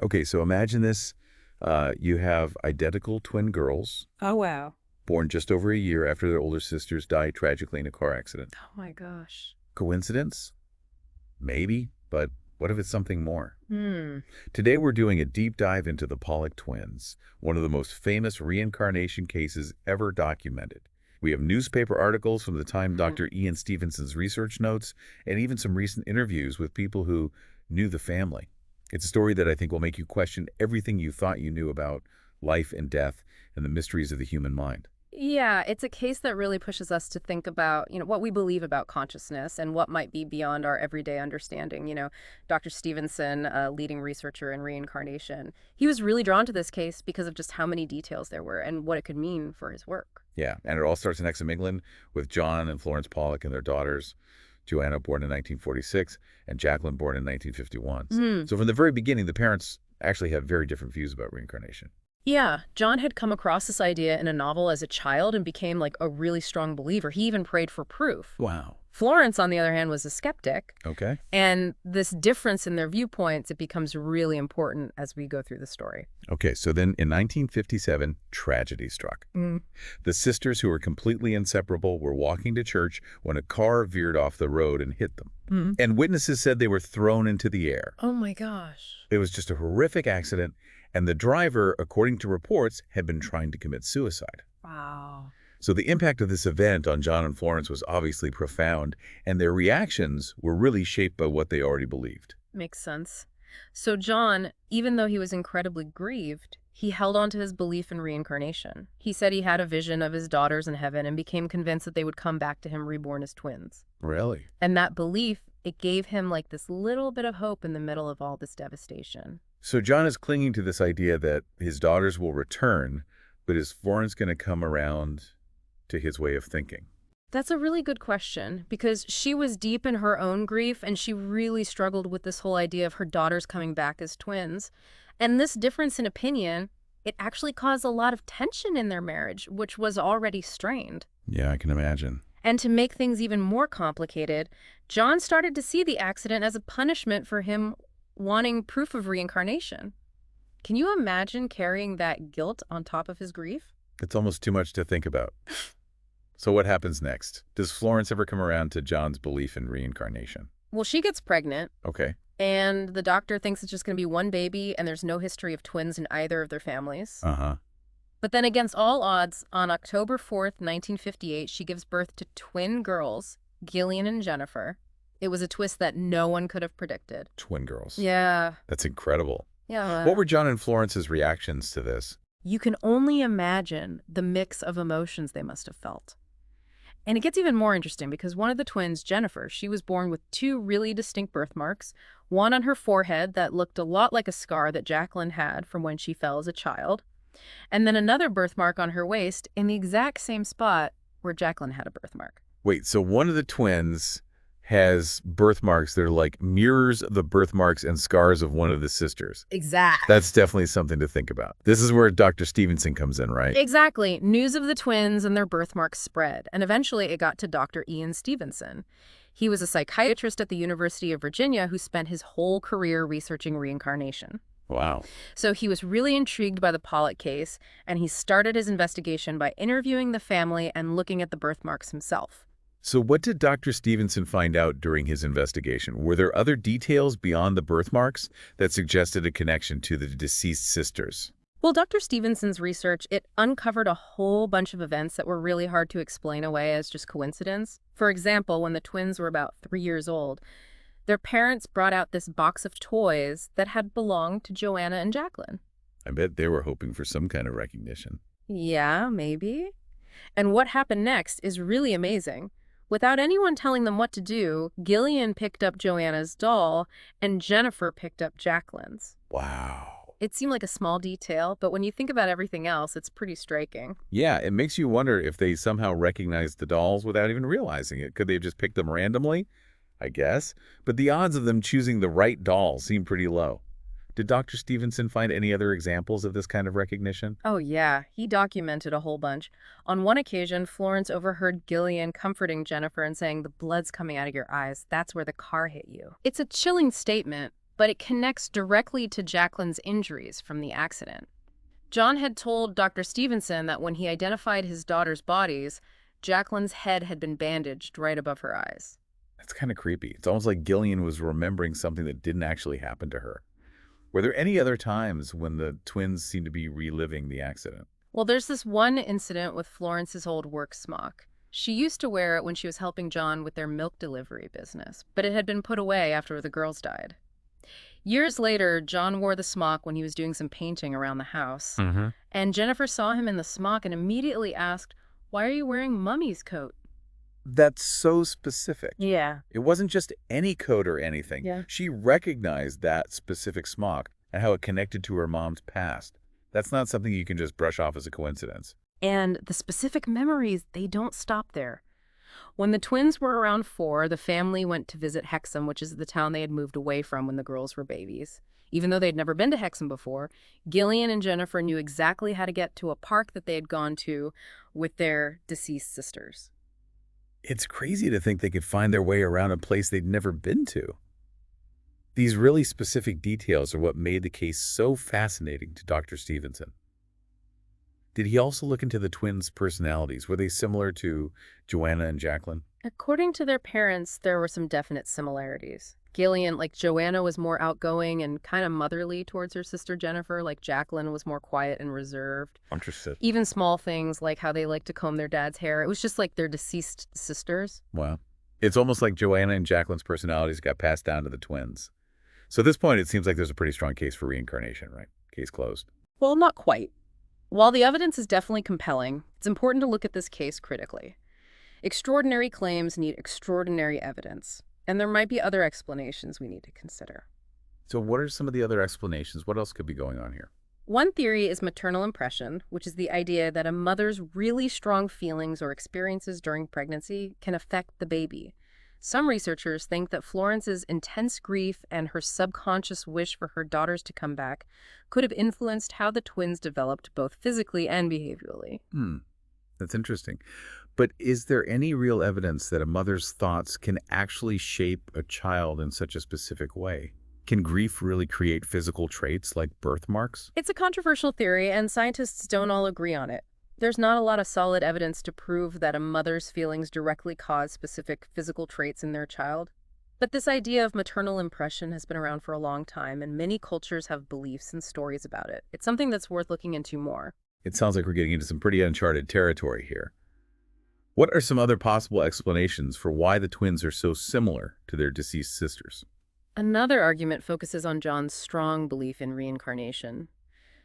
Okay, so imagine this. You have identical twin girls Oh, wow. born just over a year after their older sisters died tragically in a car accident. Oh, my gosh. Coincidence? Maybe, but what if it's something more? Hmm. Today we're doing a deep dive into the Pollock twins, one of the most famous reincarnation cases ever documented. We have newspaper articles from the time Dr. Ian Stevenson's research notes, and even some recent interviews with people who knew the family. It's a story that I think will make you question everything you thought you knew about life and death and the mysteries of the human mind. Yeah, it's a case that really pushes us to think about, what we believe about consciousness and what might be beyond our everyday understanding. Dr. Stevenson, a leading researcher in reincarnation, he was really drawn to this case because of just how many details there were and what it could mean for his work. Yeah, and it all starts in Exham, England, with John and Florence Pollock and their daughters, Joanna, born in 1946, and Jacqueline, born in 1951. Hmm. So from the very beginning, the parents actually have very different views about reincarnation. Yeah, John had come across this idea in a novel as a child and became like a really strong believer. He even prayed for proof. Wow. Florence, on the other hand, was a skeptic. Okay. And this difference in their viewpoints, it becomes really important as we go through the story. Okay, so then in 1957, tragedy struck. Mm. The sisters, who were completely inseparable, were walking to church when a car veered off the road and hit them. Mm. And witnesses said they were thrown into the air. Oh my gosh. It was just a horrific accident, and the driver, according to reports, had been trying to commit suicide. Wow. So the impact of this event on John and Florence was obviously profound, and their reactions were really shaped by what they already believed. Makes sense. So John, even though he was incredibly grieved, he held on to his belief in reincarnation. He said he had a vision of his daughters in heaven and became convinced that they would come back to him reborn as twins. Really? And that belief, it gave him like this little bit of hope in the middle of all this devastation. So John is clinging to this idea that his daughters will return, but is Florence going to come around to his way of thinking? That's a really good question because she was deep in her own grief and she really struggled with this whole idea of her daughters coming back as twins. And this difference in opinion, it actually caused a lot of tension in their marriage, which was already strained. Yeah, I can imagine. And to make things even more complicated, John started to see the accident as a punishment for him wanting proof of reincarnation. Can you imagine carrying that guilt on top of his grief? It's almost too much to think about. So what happens next? Does Florence ever come around to John's belief in reincarnation? Well, she gets pregnant, Okay. and the doctor thinks it's just going to be one baby, and there's no history of twins in either of their families. Uh-huh. But then against all odds, on October 4th, 1958, she gives birth to twin girls, Gillian and Jennifer. It was a twist that no one could have predicted. Twin girls. Yeah. That's incredible. Yeah. What were John and Florence's reactions to this? You can only imagine the mix of emotions they must have felt. And it gets even more interesting because one of the twins, Jennifer, she was born with two really distinct birthmarks, one on her forehead that looked a lot like a scar that Jacqueline had from when she fell as a child, and then another birthmark on her waist in the exact same spot where Jacqueline had a birthmark. Wait, so one of the twins has birthmarks that are like mirrors of the birthmarks and scars of one of the sisters. Exactly. That's definitely something to think about. This is where Dr. Stevenson comes in, right? Exactly. News of the twins and their birthmarks spread, and eventually it got to Dr. Ian Stevenson. He was a psychiatrist at the University of Virginia who spent his whole career researching reincarnation. Wow. So he was really intrigued by the Pollock case, and he started his investigation by interviewing the family and looking at the birthmarks himself. So what did Dr. Stevenson find out during his investigation? Were there other details beyond the birthmarks that suggested a connection to the deceased sisters? Well, Dr. Stevenson's research, it uncovered a whole bunch of events that were really hard to explain away as just coincidence. For example, when the twins were about 3 years old, their parents brought out this box of toys that had belonged to Joanna and Jacqueline. I bet they were hoping for some kind of recognition. Yeah, maybe. And what happened next is really amazing. Without anyone telling them what to do, Gillian picked up Joanna's doll and Jennifer picked up Jacqueline's. Wow. It seemed like a small detail, but when you think about everything else, it's pretty striking. Yeah, it makes you wonder if they somehow recognized the dolls without even realizing it. Could they have just picked them randomly? I guess. But the odds of them choosing the right doll seem pretty low. Did Dr. Stevenson find any other examples of this kind of recognition? Oh yeah, he documented a whole bunch. On one occasion, Florence overheard Gillian comforting Jennifer and saying, "The blood's coming out of your eyes. That's where the car hit you." It's a chilling statement, but it connects directly to Jacqueline's injuries from the accident. John had told Dr. Stevenson that when he identified his daughter's bodies, Jacqueline's head had been bandaged right above her eyes. That's kind of creepy. It's almost like Gillian was remembering something that didn't actually happen to her. Were there any other times when the twins seemed to be reliving the accident? Well, there's this one incident with Florence's old work smock. She used to wear it when she was helping John with their milk delivery business, but it had been put away after the girls died. Years later, John wore the smock when he was doing some painting around the house, Mm-hmm. and Jennifer saw him in the smock and immediately asked, "Why are you wearing Mummy's coat?" That's so specific. Yeah. It wasn't just any coat or anything. Yeah. She recognized that specific smock and how it connected to her mom's past. That's not something you can just brush off as a coincidence. And the specific memories, they don't stop there. When the twins were around 4, the family went to visit Hexham, which is the town they had moved away from when the girls were babies. Even though they'd never been to Hexham before, Gillian and Jennifer knew exactly how to get to a park that they had gone to with their deceased sisters. It's crazy to think they could find their way around a place they'd never been to. These really specific details are what made the case so fascinating to Dr. Stevenson. Did he also look into the twins' personalities? Were they similar to Joanna and Jacqueline? According to their parents, there were some definite similarities. Gillian, like Joanna, was more outgoing and kind of motherly towards her sister Jennifer, like Jacqueline was more quiet and reserved. Understood. Even small things like how they liked to comb their dad's hair. It was just like their deceased sisters. Wow. It's almost like Joanna and Jacqueline's personalities got passed down to the twins. So at this point, it seems like there's a pretty strong case for reincarnation, right? Case closed. Well, not quite. While the evidence is definitely compelling, it's important to look at this case critically. Extraordinary claims need extraordinary evidence, and there might be other explanations we need to consider. So what are some of the other explanations? What else could be going on here? One theory is maternal impression, which is the idea that a mother's really strong feelings or experiences during pregnancy can affect the baby. Some researchers think that Florence's intense grief and her subconscious wish for her daughters to come back could have influenced how the twins developed both physically and behaviorally. That's interesting. But is there any real evidence that a mother's thoughts can actually shape a child in such a specific way? Can grief really create physical traits like birthmarks? It's a controversial theory, and scientists don't all agree on it. There's not a lot of solid evidence to prove that a mother's feelings directly cause specific physical traits in their child. But this idea of maternal impression has been around for a long time, and many cultures have beliefs and stories about it. It's something that's worth looking into more. It sounds like we're getting into some pretty uncharted territory here. What are some other possible explanations for why the twins are so similar to their deceased sisters? Another argument focuses on John's strong belief in reincarnation.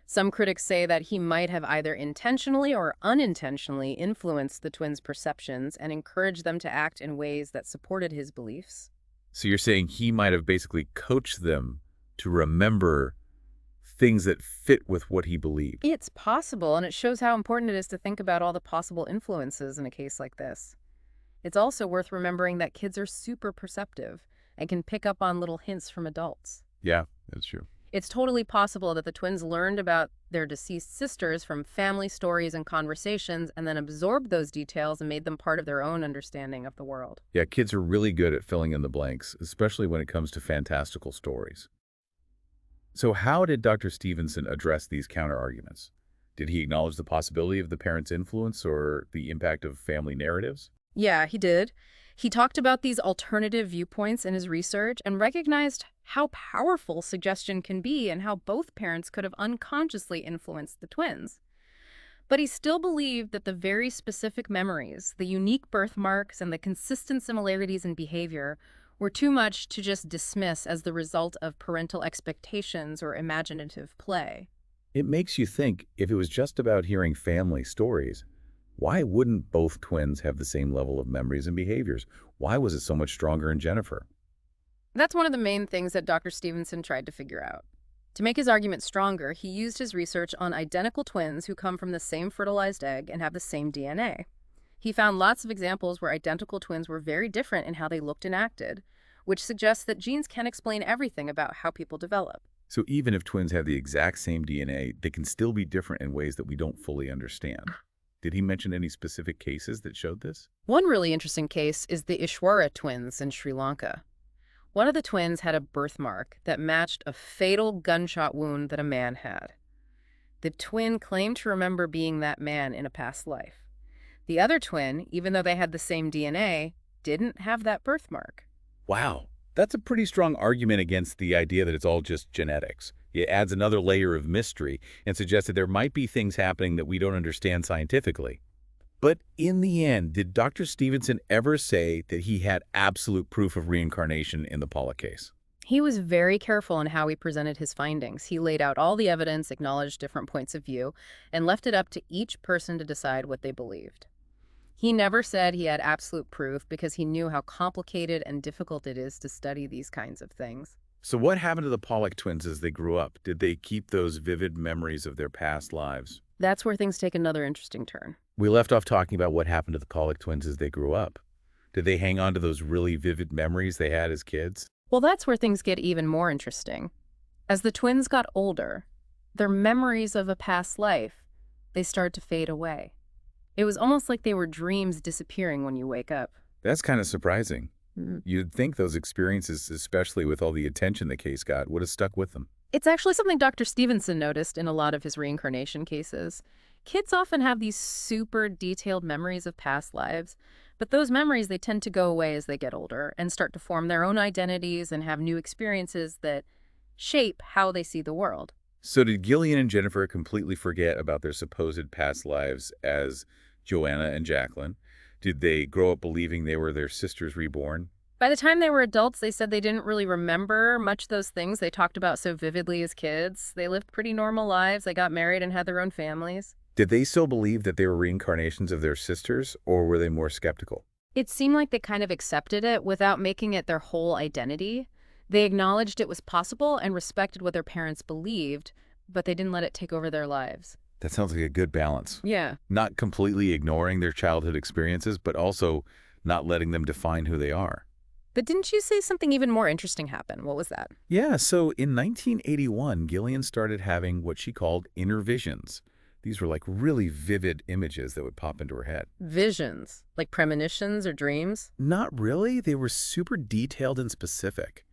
Some critics say that he might have either intentionally or unintentionally influenced the twins' perceptions and encouraged them to act in ways that supported his beliefs. So you're saying he might have basically coached them to remember things that fit with what he believed. It's possible, and it shows how important it is to think about all the possible influences in a case like this. It's also worth remembering that kids are super perceptive and can pick up on little hints from adults. Yeah, that's true. It's totally possible that the twins learned about their deceased sisters from family stories and conversations and then absorbed those details and made them part of their own understanding of the world. Yeah, kids are really good at filling in the blanks, especially when it comes to fantastical stories. So how did Dr. Stevenson address these counterarguments? Did he acknowledge the possibility of the parents' influence or the impact of family narratives? Yeah, he did. He talked about these alternative viewpoints in his research and recognized how powerful suggestion can be and how both parents could have unconsciously influenced the twins. But he still believed that the very specific memories, the unique birthmarks, and the consistent similarities in behavior were too much to just dismiss as the result of parental expectations or imaginative play. It makes you think, if it was just about hearing family stories, why wouldn't both twins have the same level of memories and behaviors? Why was it so much stronger in Jennifer? That's one of the main things that Dr. Stevenson tried to figure out. To make his argument stronger, he used his research on identical twins who come from the same fertilized egg and have the same DNA. He found lots of examples where identical twins were very different in how they looked and acted, which suggests that genes can explain everything about how people develop. So even if twins have the exact same DNA, they can still be different in ways that we don't fully understand. Did he mention any specific cases that showed this? One really interesting case is the Ishwara twins in Sri Lanka. One of the twins had a birthmark that matched a fatal gunshot wound that a man had. The twin claimed to remember being that man in a past life. The other twin, even though they had the same DNA, didn't have that birthmark. Wow, that's a pretty strong argument against the idea that it's all just genetics. It adds another layer of mystery and suggests that there might be things happening that we don't understand scientifically. But in the end, did Dr. Stevenson ever say that he had absolute proof of reincarnation in the Pollock case? He was very careful in how he presented his findings. He laid out all the evidence, acknowledged different points of view, and left it up to each person to decide what they believed. He never said he had absolute proof because he knew how complicated and difficult it is to study these kinds of things. So what happened to the Pollock twins as they grew up? Did they keep those vivid memories of their past lives? That's where things take another interesting turn. We left off talking about what happened to the Pollock twins as they grew up. Did they hang on to those really vivid memories they had as kids? Well, that's where things get even more interesting. As the twins got older, their memories of a past life, they started to fade away. It was almost like they were dreams disappearing when you wake up. That's kind of surprising. Mm. You'd think those experiences, especially with all the attention the case got, would have stuck with them. It's actually something Dr. Stevenson noticed in a lot of his reincarnation cases. Kids often have these super detailed memories of past lives, but those memories, they tend to go away as they get older and start to form their own identities and have new experiences that shape how they see the world. So did Gillian and Jennifer completely forget about their supposed past lives as Joanna and Jacqueline? Did they grow up believing they were their sisters reborn? By the time they were adults, they said they didn't really remember much of those things they talked about so vividly as kids. They lived pretty normal lives. They got married and had their own families. Did they still believe that they were reincarnations of their sisters, or were they more skeptical? It seemed like they kind of accepted it without making it their whole identity. They acknowledged it was possible and respected what their parents believed, but they didn't let it take over their lives. That sounds like a good balance. Yeah. Not completely ignoring their childhood experiences, but also not letting them define who they are. But didn't you say something even more interesting happened? What was that? Yeah, so in 1981, Gillian started having what she called inner visions. These were like really vivid images that would pop into her head. Visions, like premonitions or dreams? Not really. They were super detailed and specific.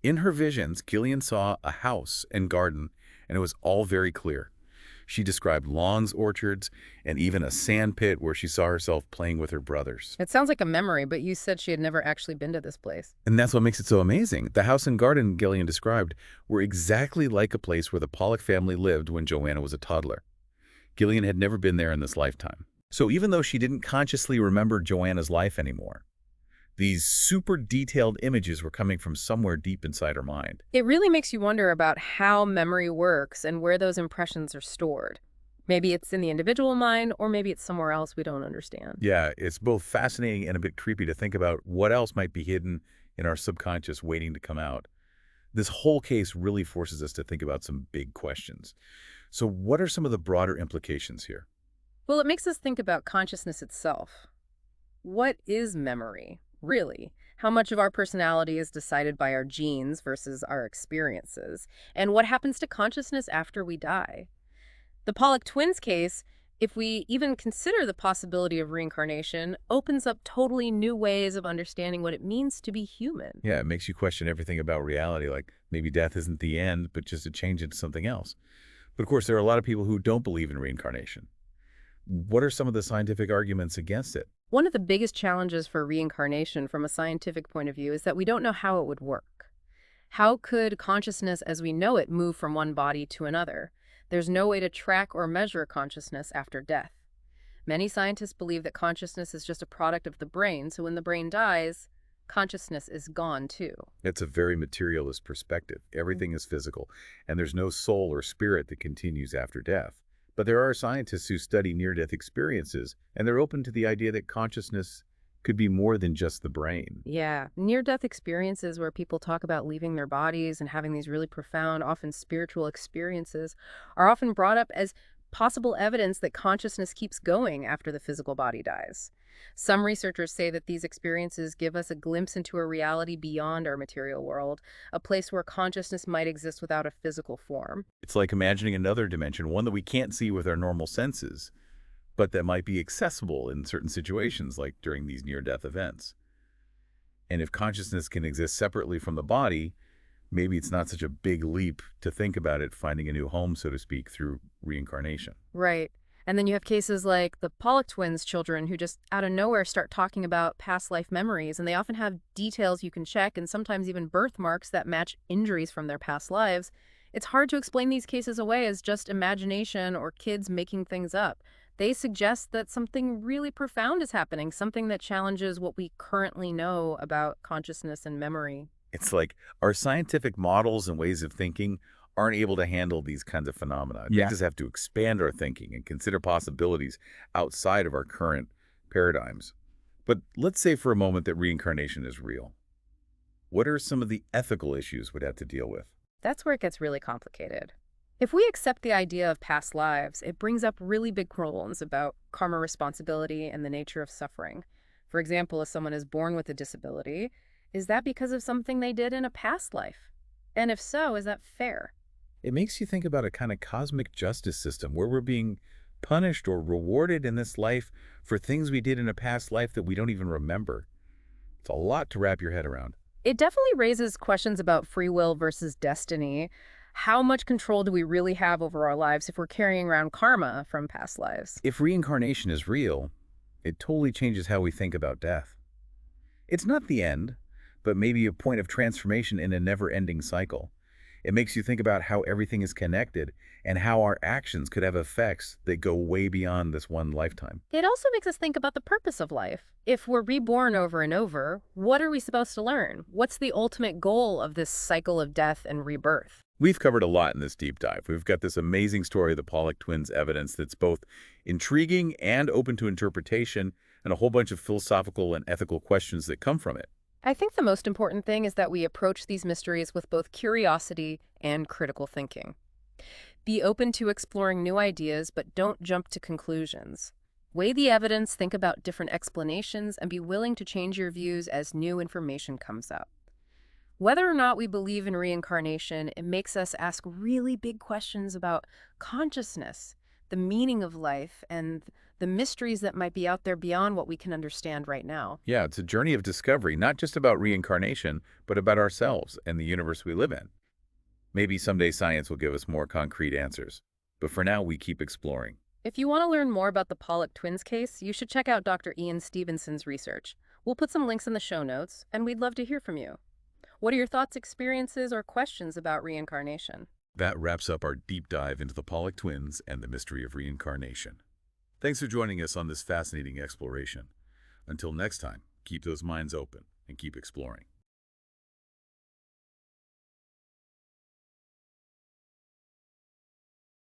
In her visions, Gillian saw a house and garden, and it was all very clear. She described lawns, orchards, and even a sand pit where she saw herself playing with her brothers. It sounds like a memory, but you said she had never actually been to this place. And that's what makes it so amazing. The house and garden Gillian described were exactly like a place where the Pollock family lived when Joanna was a toddler. Gillian had never been there in this lifetime. So even though she didn't consciously remember Joanna's life anymore, these super detailed images were coming from somewhere deep inside her mind. It really makes you wonder about how memory works and where those impressions are stored. Maybe it's in the individual mind, or maybe it's somewhere else we don't understand. Yeah, it's both fascinating and a bit creepy to think about what else might be hidden in our subconscious waiting to come out. This whole case really forces us to think about some big questions. So what are some of the broader implications here? Well, it makes us think about consciousness itself. What is memory, really? How much of our personality is decided by our genes versus our experiences? And what happens to consciousness after we die? The Pollock twins case, if we even consider the possibility of reincarnation, opens up totally new ways of understanding what it means to be human. Yeah, it makes you question everything about reality, like maybe death isn't the end, but just a change into something else. But of course, there are a lot of people who don't believe in reincarnation. What are some of the scientific arguments against it? One of the biggest challenges for reincarnation from a scientific point of view is that we don't know how it would work. How could consciousness as we know it move from one body to another? There's no way to track or measure consciousness after death. Many scientists believe that consciousness is just a product of the brain, so when the brain dies, consciousness is gone too. It's a very materialist perspective. Everything is physical, and there's no soul or spirit that continues after death. But there are scientists who study near-death experiences, and they're open to the idea that consciousness could be more than just the brain. Yeah, near-death experiences where people talk about leaving their bodies and having these really profound, often spiritual experiences are often brought up as possible evidence that consciousness keeps going after the physical body dies. Some researchers say that these experiences give us a glimpse into a reality beyond our material world, a place where consciousness might exist without a physical form. It's like imagining another dimension, one that we can't see with our normal senses, but that might be accessible in certain situations, like during these near-death events. And if consciousness can exist separately from the body, maybe it's not such a big leap to think about it finding a new home, so to speak, through reincarnation. Right. And then you have cases like the Pollock twins children who just out of nowhere start talking about past life memories, and they often have details you can check and sometimes even birthmarks that match injuries from their past lives. It's hard to explain these cases away as just imagination or kids making things up. They suggest that something really profound is happening, something that challenges what we currently know about consciousness and memory. It's like our scientific models and ways of thinking aren't able to handle these kinds of phenomena. It Yeah. makes us have to expand our thinking and consider possibilities outside of our current paradigms. But let's say for a moment that reincarnation is real. What are some of the ethical issues we'd have to deal with? That's where it gets really complicated. If we accept the idea of past lives, it brings up really big problems about karma responsibility and the nature of suffering. For example, if someone is born with a disability, is that because of something they did in a past life? And if so, is that fair? It makes you think about a kind of cosmic justice system where we're being punished or rewarded in this life for things we did in a past life that we don't even remember. It's a lot to wrap your head around. It definitely raises questions about free will versus destiny. How much control do we really have over our lives if we're carrying around karma from past lives? If reincarnation is real, it totally changes how we think about death. It's not the end, but maybe a point of transformation in a never-ending cycle. It makes you think about how everything is connected and how our actions could have effects that go way beyond this one lifetime. It also makes us think about the purpose of life. If we're reborn over and over, what are we supposed to learn? What's the ultimate goal of this cycle of death and rebirth? We've covered a lot in this deep dive. We've got this amazing story of the Pollock twins evidence that's both intriguing and open to interpretation, and a whole bunch of philosophical and ethical questions that come from it. I think the most important thing is that we approach these mysteries with both curiosity and critical thinking. Be open to exploring new ideas, but don't jump to conclusions. Weigh the evidence, think about different explanations, and be willing to change your views as new information comes up. Whether or not we believe in reincarnation, it makes us ask really big questions about consciousness, the meaning of life, and the mysteries that might be out there beyond what we can understand right now. Yeah, it's a journey of discovery, not just about reincarnation, but about ourselves and the universe we live in. Maybe someday science will give us more concrete answers. But for now, we keep exploring. If you want to learn more about the Pollock twins case, you should check out Dr. Ian Stevenson's research. We'll put some links in the show notes, and we'd love to hear from you. What are your thoughts, experiences, or questions about reincarnation? That wraps up our deep dive into the Pollock twins and the mystery of reincarnation. Thanks for joining us on this fascinating exploration. Until next time, keep those minds open and keep exploring.